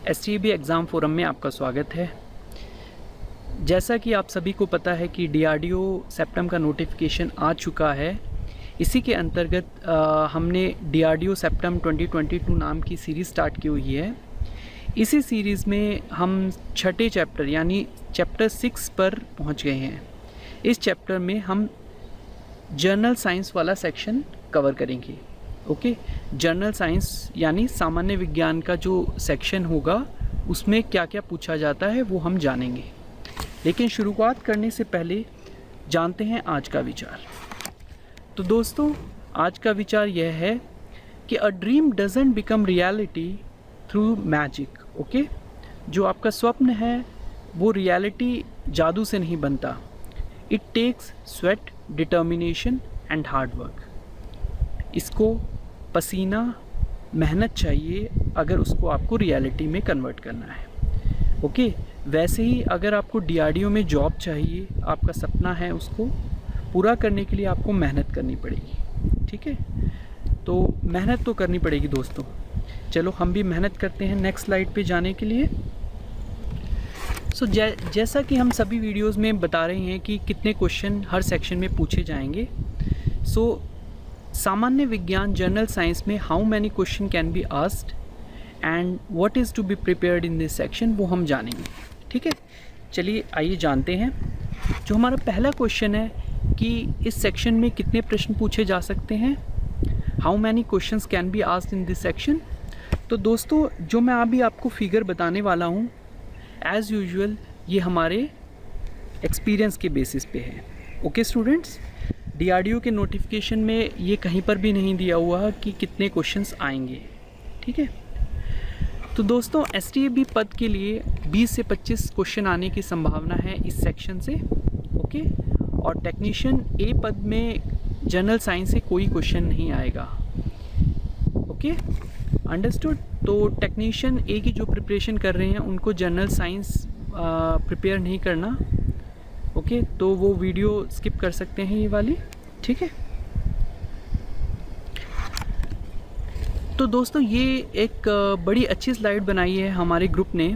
STAB exam forum में आपका स्वागत है। जैसा कि आप सभी को पता है कि DRDO सेप्टम का नोटिफिकेशन आ चुका है। इसी के अंतर्गत हमने DRDO सेप्टम 2022 नाम की सीरीज़ स्टार्ट की हुई है। इसी सीरीज़ में हम छठे चैप्टर यानी चैप्टर 6 पर पहुंच गए हैं। इस चैप्टर में हम जर्नल साइंस वाला सेक्शन कवर करेंगे। ओके, जर्नल साइंस यानी सामान्य विज्ञान का जो सेक्शन होगा उसमें क्या क्या पूछा जाता है वो हम जानेंगे। लेकिन शुरुआत करने से पहले जानते हैं आज का विचार। तो दोस्तों, आज का विचार यह है कि a dream doesn't become reality through magic. Okay, जो आपका स्वप्न है वो रियलिटी जादू से नहीं बनता। It takes sweat, determination and hard work. इसको पसीना, मेहनत चाहिए अगर उसको आपको रियलिटी में कन्वर्ट करना है। ओके, वैसे ही अगर आपको DRDO में जॉब चाहिए, आपका सपना है, उसको पूरा करने के लिए आपको मेहनत करनी पड़ेगी। ठीक है, तो मेहनत तो करनी पड़ेगी दोस्तों। चलो हम भी मेहनत करते हैं नेक्स्ट स्लाइड पे जाने के लिए। जैसा कि हम सभी वीडियोस में बता रहे हैं कि कितने क्वेश्चन हर सेक्शन में पूछे जाएंगे। सामान्य विज्ञान जनरल साइंस में how many question can be asked and what is to be prepared in this section वो हम जानेंगे। ठीक है, चलिए आइए जानते हैं। जो हमारा पहला क्वेश्चन है कि इस सेक्शन में कितने प्रश्न पूछे जा सकते हैं, how many questions can be asked in this section. तो दोस्तों, जो मैं अभी आपको फिगर बताने वाला हूँ एज़ यूजुअल ये हमारे एक्सपीरियंस के बेसिस पे है। ओके स्टूडेंट्स, DRDO के नोटिफिकेशन में ये कहीं पर भी नहीं दिया हुआ कि कितने क्वेश्चंस आएंगे। ठीक है, तो दोस्तों STAB पद के लिए 20 से 25 क्वेश्चन आने की संभावना है इस सेक्शन से। ओके, और टेक्नीशियन A पद में जनरल साइंस से कोई क्वेश्चन नहीं आएगा। Okay, understood. तो टेक्नीशियन A की जो प्रिपरेशन कर रहे हैं उनको जनरल साइंस प्रिपेयर नहीं करना। ओके, तो वो वीडियो स्किप कर सकते हैं ये वाली। ठीक है, तो दोस्तों ये एक बड़ी अच्छी स्लाइड बनाई है हमारे ग्रुप ने।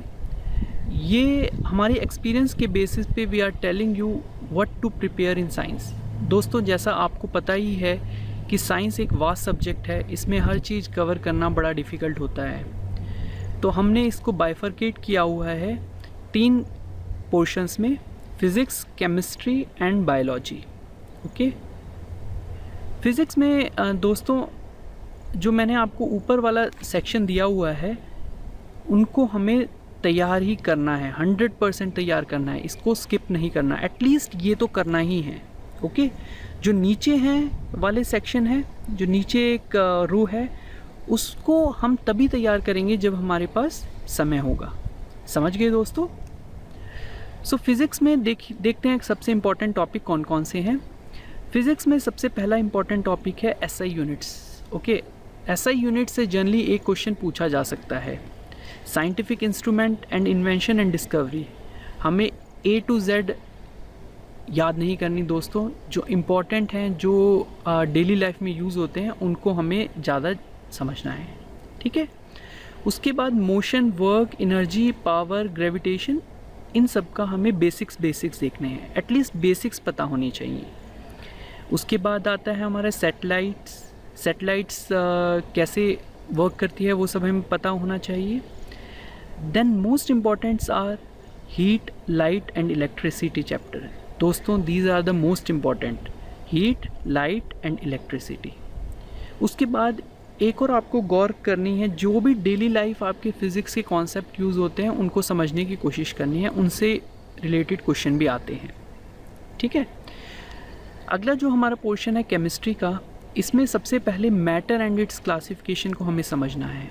ये हमारे एक्सपीरियंस के बेसिस पे we are telling you what to prepare in science. दोस्तों, जैसा आपको पता ही है कि साइंस एक वास्ट सब्जेक्ट है, इसमें हर चीज़ कवर करना बड़ा डिफ़िकल्ट होता है। तो हमने इसको बाइफरकेट किया हुआ है 3 पोर्शंस में, physics, chemistry and biology. Okay, physics में दोस्तों जो मैंने आपको ऊपर वाला सेक्शन दिया हुआ है उनको हमें तैयार ही करना है, 100% तैयार करना है, इसको स्किप नहीं करना। एटलीस्ट ये तो करना ही है। ओके, जो नीचे हैं वाले सेक्शन है, जो नीचे एक रो है, उसको हम तभी तैयार करेंगे जब हमारे पास समय होगा। समझ गए दोस्तों? फिज़िक्स में देखते हैं सबसे इम्पॉर्टेंट टॉपिक कौन कौन से हैं। फिज़िक्स में सबसे पहला इम्पॉर्टेंट टॉपिक है SI units. Okay, SI unit से जनरली एक क्वेश्चन पूछा जा सकता है। Scientific instrument and invention and discovery. हमें A to Z याद नहीं करनी दोस्तों, जो इम्पॉर्टेंट हैं, जो डेली लाइफ में यूज़ होते हैं, उनको हमें ज़्यादा समझना है। ठीक है, उसके बाद motion, work, energy, power, gravitation, इन सब का हमें बेसिक्स देखने हैं। एटलीस्ट बेसिक्स पता होनी चाहिए। उसके बाद आता है हमारा सैटेलाइट्स कैसे वर्क करती है वो सब हमें पता होना चाहिए। Then most importants are heat, light and electricity chapter. दोस्तों, these are the most important, heat, light and electricity. उसके बाद एक और आपको गौर करनी है, जो भी डेली लाइफ आपके फिज़िक्स के कॉन्सेप्ट यूज़ होते हैं उनको समझने की कोशिश करनी है, उनसे रिलेटेड क्वेश्चन भी आते हैं। ठीक है, अगला जो हमारा पोर्शन है केमिस्ट्री का, इसमें सबसे पहले मैटर एंड इट्स क्लासिफिकेशन को हमें समझना है।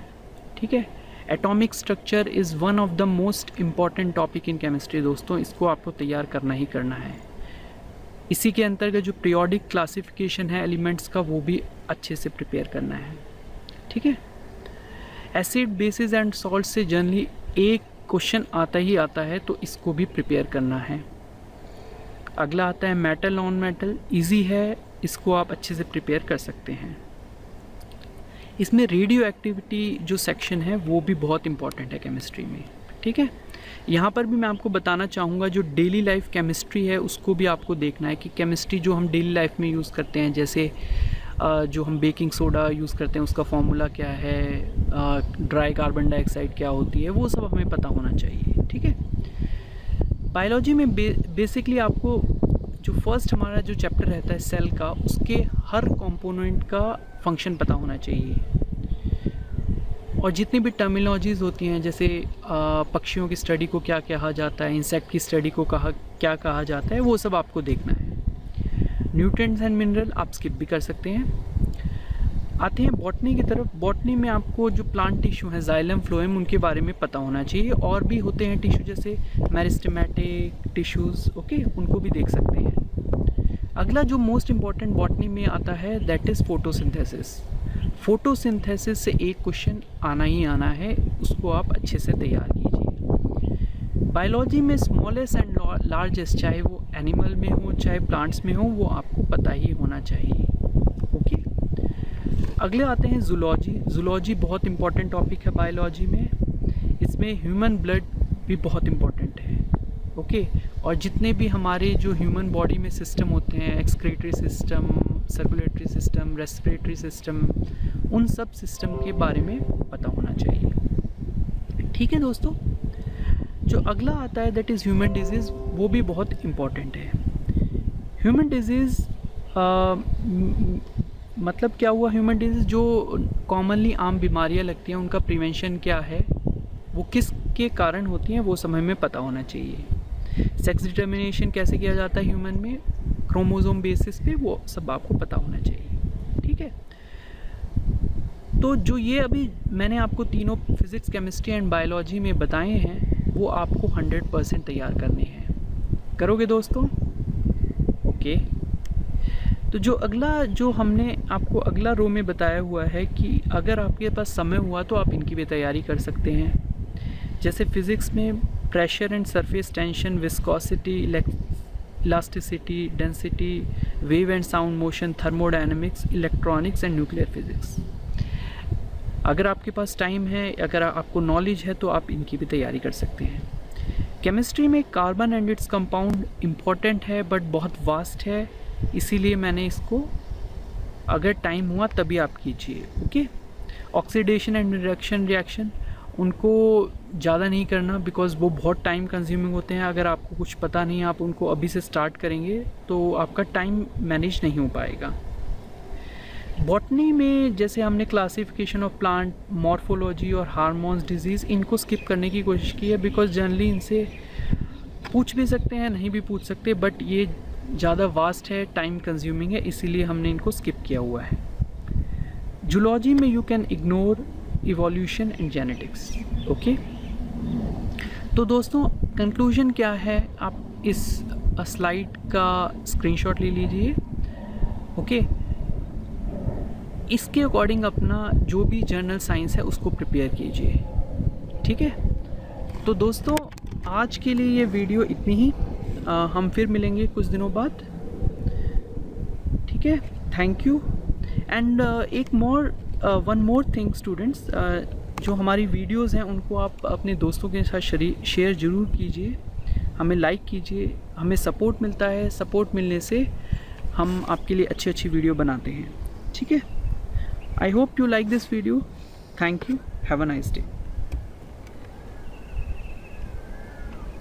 ठीक है, atomic structure is one of the most important topic in chemistry दोस्तों, इसको आपको तैयार करना ही करना है। इसी के अंतर्गत जो पीरियोडिक क्लासिफिकेशन है एलिमेंट्स का, वो भी अच्छे से प्रिपेयर करना है। ठीक है, एसिड, बेसिस एंड सॉल्ट से जनरली एक क्वेश्चन आता ही आता है, तो इसको भी प्रिपेयर करना है। अगला आता है मेटल, नॉन मेटल, इजी है, इसको आप अच्छे से प्रिपेयर कर सकते हैं। इसमें रेडियो एक्टिविटी जो सेक्शन है वो भी बहुत इम्पॉर्टेंट है केमिस्ट्री में, ठीक है। यहाँ पर भी मैं आपको बताना चाहूँगा जो डेली लाइफ केमिस्ट्री है उसको भी आपको देखना है कि केमिस्ट्री जो हम डेली लाइफ में यूज़ करते हैं, जैसे जो हम बेकिंग सोडा यूज़ करते हैं उसका फॉर्मूला क्या है, ड्राई कार्बन डाइऑक्साइड क्या होती है, वो सब हमें पता होना चाहिए, ठीक है। बायोलॉजी में बेसिकली आपको जो फर्स्ट हमारा जो चैप्टर रहता है सेल का, उसके हर कंपोनेंट का फंक्शन पता होना चाहिए, और जितनी भी टर्मिनोलॉजीज़ होती हैं, जैसे पक्षियों की स्टडी को क्या कहा जाता है, इंसेक्ट की स्टडी को क्या कहा जाता है, वो सब आपको देखना है। न्यूट्रिएंट्स एंड मिनरल आप स्किप भी कर सकते हैं। आते हैं बॉटनी की तरफ। बॉटनी में आपको जो प्लांट टिश्यू हैं, जाइलम फ्लोएम, उनके बारे में पता होना चाहिए। और भी होते हैं टिश्यू जैसे मेरिस्टेमेटिक टिश्यूज़, ओके, उनको भी देख सकते हैं। अगला जो मोस्ट इम्पॉर्टेंट बॉटनी में आता है दैट इज़ फोटोसिंथेसिस। फोटोसिंथेसिस से एक क्वेश्चन आना ही आना है, उसको आप अच्छे से तैयार कीजिए। बायोलॉजी में स्मॉलेस्ट एंड लार्जेस्ट, चाहे वो एनिमल में हो चाहे प्लांट्स में हो, वो आपको पता ही होना चाहिए, ओके। अगले आते हैं जूलॉजी। जूलॉजी बहुत इंपॉर्टेंट टॉपिक है बायोलॉजी में। इसमें ह्यूमन ब्लड भी बहुत इंपॉर्टेंट है, ओके। और जितने भी हमारे जो ह्यूमन बॉडी में सिस्टम होते हैं, excretory system, circulatory system, respiratory system, उन सब सिस्टम के बारे में पता होना चाहिए, ठीक है दोस्तों। जो अगला आता है दैट इज़ ह्यूमन डिजीज़, वो भी बहुत इम्पॉर्टेंट है। ह्यूमन डिजीज़ मतलब क्या हुआ, ह्यूमन डिजीज़ जो कॉमनली आम बीमारियां लगती हैं उनका प्रिवेंशन क्या है, वो किसके कारण होती हैं, वो समय में पता होना चाहिए। सेक्स डिटर्मिनेशन कैसे किया जाता है ह्यूमन में, क्रोमोसोम बेसिस पे, वो सब आपको पता होना चाहिए, ठीक है। तो जो ये अभी मैंने आपको तीनों फिज़िक्स, केमिस्ट्री एंड बायोलॉजी में बताए हैं, वो आपको 100% तैयार करने हैं। करोगे दोस्तों? ओके। तो जो अगला, जो हमने आपको अगला रो में बताया हुआ है कि अगर आपके पास समय हुआ तो आप इनकी भी तैयारी कर सकते हैं। जैसे फिज़िक्स में pressure and surface tension, viscosity, elasticity, density, wave and sound motion, thermodynamics, electronics and nuclear physics. अगर आपके पास टाइम है, अगर आपको नॉलेज है, तो आप इनकी भी तैयारी कर सकते हैं। केमिस्ट्री में carbon and its compound important है बट बहुत वास्ट है, इसीलिए मैंने इसको अगर टाइम हुआ तभी आप कीजिए, ओके। ऑक्सीडेशन एंड रिएक्शन उनको ज़्यादा नहीं करना, बिकॉज़ वो बहुत टाइम कंज्यूमिंग होते हैं। अगर आपको कुछ पता नहीं, आप उनको अभी से स्टार्ट करेंगे तो आपका टाइम मैनेज नहीं हो पाएगा। बॉटनी में जैसे हमने क्लासिफिकेशन ऑफ प्लांट, मॉर्फोलॉजी और हार्मोन्स, डिजीज़, इनको स्किप करने की कोशिश की है, बिकॉज जनरली इनसे पूछ भी सकते हैं, नहीं भी पूछ सकते, बट ये ज़्यादा वास्ट है, टाइम कंज्यूमिंग है, इसीलिए हमने इनको स्किप किया हुआ है। जूलॉजी में you can ignore evolution and genetics, okay. तो दोस्तों कंक्लूजन क्या है, आप इस स्लाइड का स्क्रीनशॉट ले लीजिए, ओके। इसके अकॉर्डिंग अपना जो भी जर्नल साइंस है उसको प्रिपेयर कीजिए, ठीक है। तो दोस्तों आज के लिए ये वीडियो इतनी ही, हम फिर मिलेंगे कुछ दिनों बाद, ठीक है। Thank you. And one more thing students, जो हमारी वीडियोस हैं उनको आप अपने दोस्तों के साथ शेयर ज़रूर कीजिए, हमें लाइक कीजिए, हमें सपोर्ट मिलता है, सपोर्ट मिलने से हम आपके लिए अच्छी अच्छी वीडियो बनाते हैं, ठीक है। I hope you like this video. Thank you. Have a nice day.